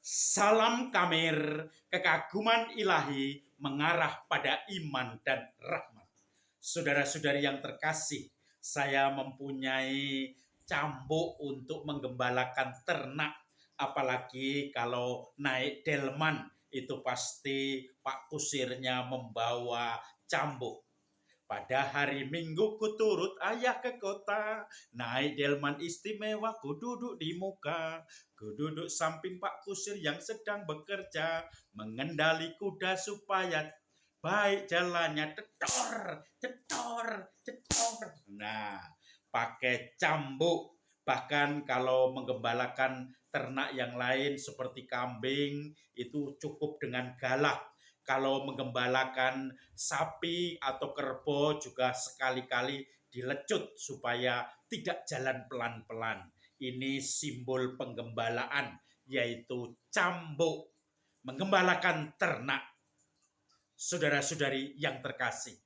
Salam Kamir, kekaguman ilahi mengarah pada iman dan rahmat. Saudara-saudari yang terkasih, saya mempunyai cambuk untuk menggembalakan ternak. Apalagi kalau naik delman, itu pasti Pak Kusirnya membawa cambuk. Pada hari Minggu ku turut ayah ke kota, naik delman istimewa ku duduk di muka. Ku duduk samping Pak Kusir yang sedang bekerja, mengendali kuda supaya baik jalannya. Cetor, cetor, cetor. Nah, pakai cambuk. Bahkan kalau menggembalakan ternak yang lain seperti kambing, itu cukup dengan galak. Kalau menggembalakan sapi atau kerbau juga sekali-kali dilecut supaya tidak jalan pelan-pelan. Ini simbol penggembalaan, yaitu cambuk, menggembalakan ternak. Saudara-saudari yang terkasih,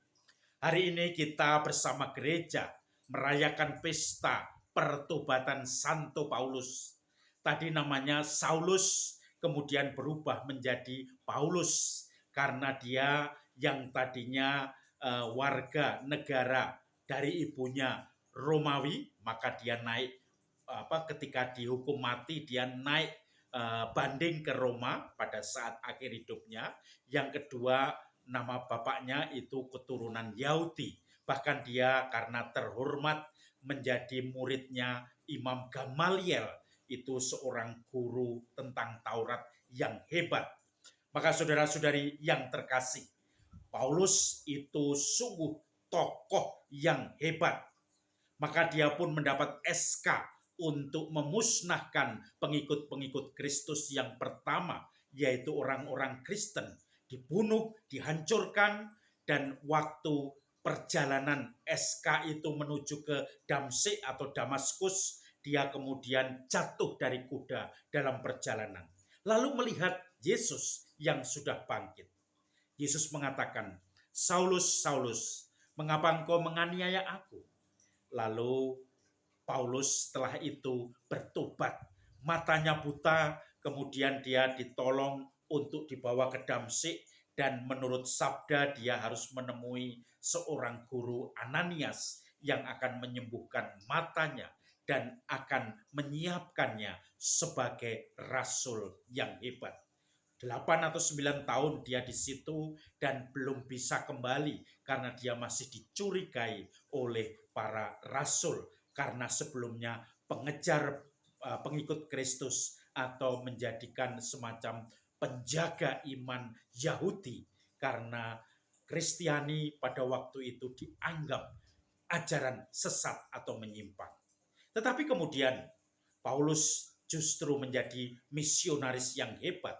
hari ini kita bersama gereja merayakan pesta pertobatan Santo Paulus. Tadi namanya Saulus, kemudian berubah menjadi Paulus karena dia yang tadinya warga negara dari ibunya Romawi, maka dia naik ketika dihukum mati dia naik banding ke Roma pada saat akhir hidupnya. Yang kedua, nama bapaknya itu keturunan Yahudi. Bahkan dia karena terhormat menjadi muridnya Imam Gamaliel, itu seorang guru tentang Taurat yang hebat. Maka saudara-saudari yang terkasih, Paulus itu sungguh tokoh yang hebat. Maka dia pun mendapat SK untuk memusnahkan pengikut-pengikut Kristus yang pertama, yaitu orang-orang Kristen, dibunuh, dihancurkan, dan waktu perjalanan SK itu menuju ke Damsyik atau Damaskus, dia kemudian jatuh dari kuda dalam perjalanan. Lalu melihat Yesus yang sudah bangkit. Yesus mengatakan, "Saulus, Saulus, mengapa engkau menganiaya aku?" Lalu Paulus setelah itu bertobat, matanya buta, kemudian dia ditolong untuk dibawa ke Damsyik, dan menurut sabda dia harus menemui seorang guru Ananias yang akan menyembuhkan matanya dan akan menyiapkannya sebagai rasul yang hebat. 8 atau 9 tahun dia di situ dan belum bisa kembali karena dia masih dicurigai oleh para rasul karena sebelumnya pengejar pengikut Kristus atau menjadikan semacam penjaga iman Yahudi, karena Kristiani pada waktu itu dianggap ajaran sesat atau menyimpang. Tetapi kemudian Paulus justru menjadi misionaris yang hebat,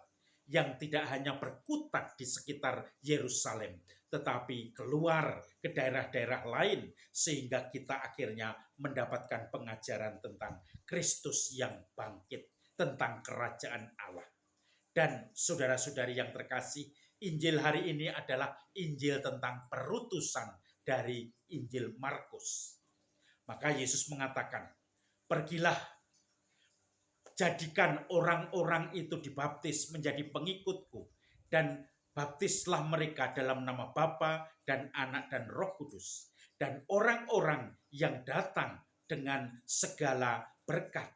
yang tidak hanya berkutat di sekitar Yerusalem, tetapi keluar ke daerah-daerah lain, sehingga kita akhirnya mendapatkan pengajaran tentang Kristus yang bangkit, tentang kerajaan Allah. Dan saudara-saudari yang terkasih, Injil hari ini adalah Injil tentang perutusan dari Injil Markus. Maka Yesus mengatakan, "Pergilah, jadikan orang-orang itu dibaptis menjadi pengikutku, dan baptislah mereka dalam nama Bapa dan Anak dan Roh Kudus. Dan orang-orang yang datang dengan segala berkat,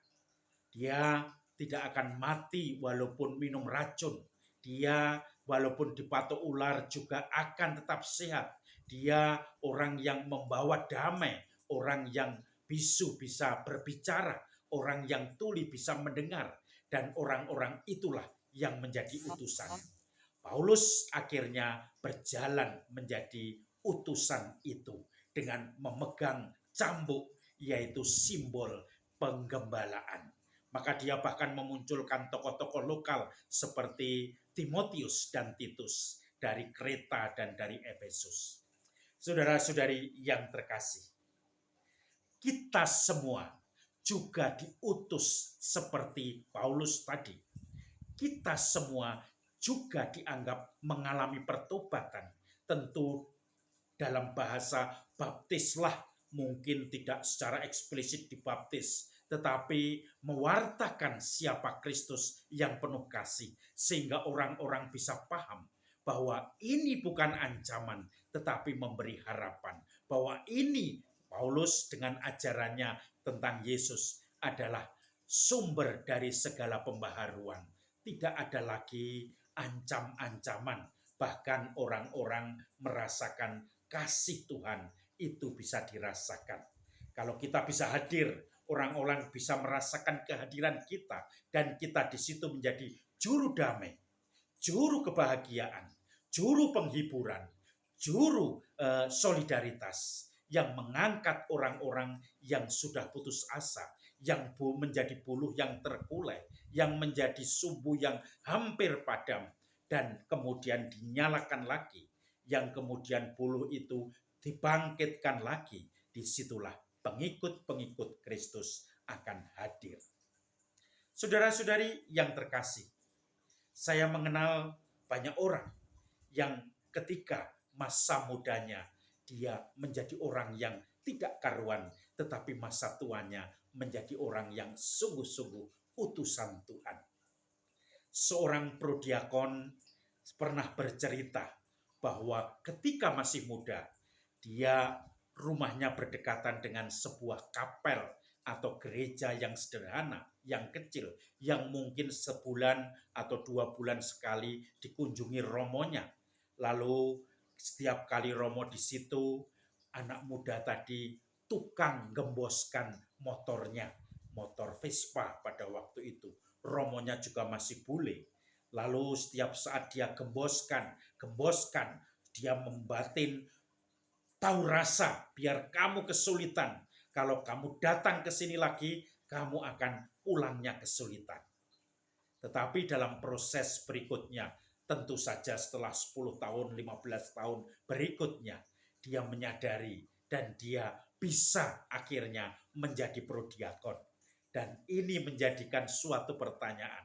dia tidak akan mati walaupun minum racun. Dia walaupun dipatuk ular juga akan tetap sehat. Dia orang yang membawa damai, orang yang bisu bisa berbicara, orang yang tuli bisa mendengar, dan orang-orang itulah yang menjadi utusan." Paulus akhirnya berjalan menjadi utusan itu dengan memegang cambuk, yaitu simbol penggembalaan. Maka dia bahkan memunculkan tokoh-tokoh lokal seperti Timotius dan Titus dari Kreta dan dari Efesus. Saudara-saudari yang terkasih, kita semua juga diutus seperti Paulus tadi. Kita semua juga dianggap mengalami pertobatan. Tentu dalam bahasa baptislah, mungkin tidak secara eksplisit dibaptis, tetapi mewartakan siapa Kristus yang penuh kasih, sehingga orang-orang bisa paham bahwa ini bukan ancaman, tetapi memberi harapan, bahwa ini Paulus dengan ajarannya tentang Yesus adalah sumber dari segala pembaharuan. Tidak ada lagi ancam-ancaman, bahkan orang-orang merasakan kasih Tuhan itu bisa dirasakan. Kalau kita bisa hadir, orang-orang bisa merasakan kehadiran kita, dan kita di situ menjadi juru damai, juru kebahagiaan, juru penghiburan, juru solidaritas yang mengangkat orang-orang yang sudah putus asa, yang menjadi buluh yang terkulai, yang menjadi sumbu yang hampir padam, dan kemudian dinyalakan lagi, yang kemudian buluh itu dibangkitkan lagi. Disitulah pengikut-pengikut Kristus akan hadir. Saudara-saudari yang terkasih, saya mengenal banyak orang yang ketika masa mudanya dia menjadi orang yang tidak karuan, tetapi masa tuanya menjadi orang yang sungguh-sungguh utusan Tuhan. Seorang prodiakon pernah bercerita bahwa ketika masih muda, dia rumahnya berdekatan dengan sebuah kapel atau gereja yang sederhana, yang kecil, yang mungkin sebulan atau 2 bulan sekali dikunjungi romonya. Lalu setiap kali romo di situ, anak muda tadi tukang gemboskan motornya, motor Vespa pada waktu itu. Romonya juga masih bule. Lalu setiap saat dia gemboskan, dia membatin, tahu rasa biar kamu kesulitan. Kalau kamu datang ke sini lagi, kamu akan pulangnya kesulitan. Tetapi dalam proses berikutnya, tentu saja setelah 10 tahun, 15 tahun berikutnya, dia menyadari dan dia bisa akhirnya menjadi prodiakon. Dan ini menjadikan suatu pertanyaan.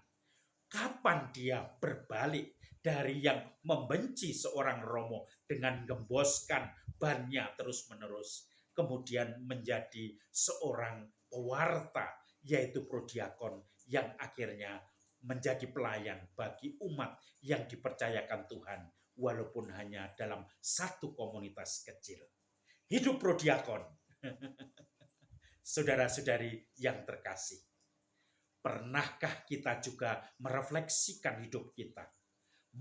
Kapan dia berbalik dari yang membenci seorang romo dengan gemboskan bannya terus-menerus, kemudian menjadi seorang pewarta, yaitu prodiakon, yang akhirnya menjadi pelayan bagi umat yang dipercayakan Tuhan, walaupun hanya dalam satu komunitas kecil. Hidup prodiakon. Saudara-saudari yang terkasih, pernahkah kita juga merefleksikan hidup kita?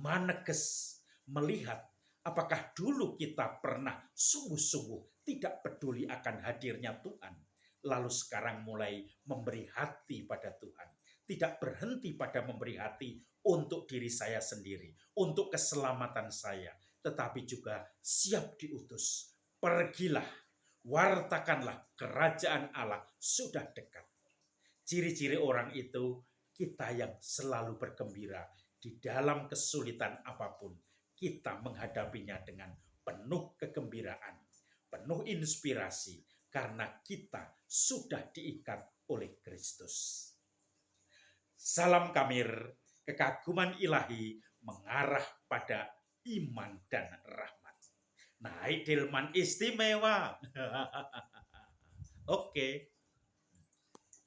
Maneges melihat apakah dulu kita pernah sungguh-sungguh tidak peduli akan hadirnya Tuhan, lalu sekarang mulai memberi hati pada Tuhan. Tidak berhenti pada memberi hati untuk diri saya sendiri, untuk keselamatan saya, tetapi juga siap diutus. Pergilah, wartakanlah kerajaan Allah sudah dekat. Ciri-ciri orang itu, kita yang selalu bergembira di dalam kesulitan apapun. Kita menghadapinya dengan penuh kegembiraan, penuh inspirasi, karena kita sudah diikat oleh Kristus. Salam Kamir, kekaguman ilahi mengarah pada iman dan rahmat. Naik delman istimewa. Oke.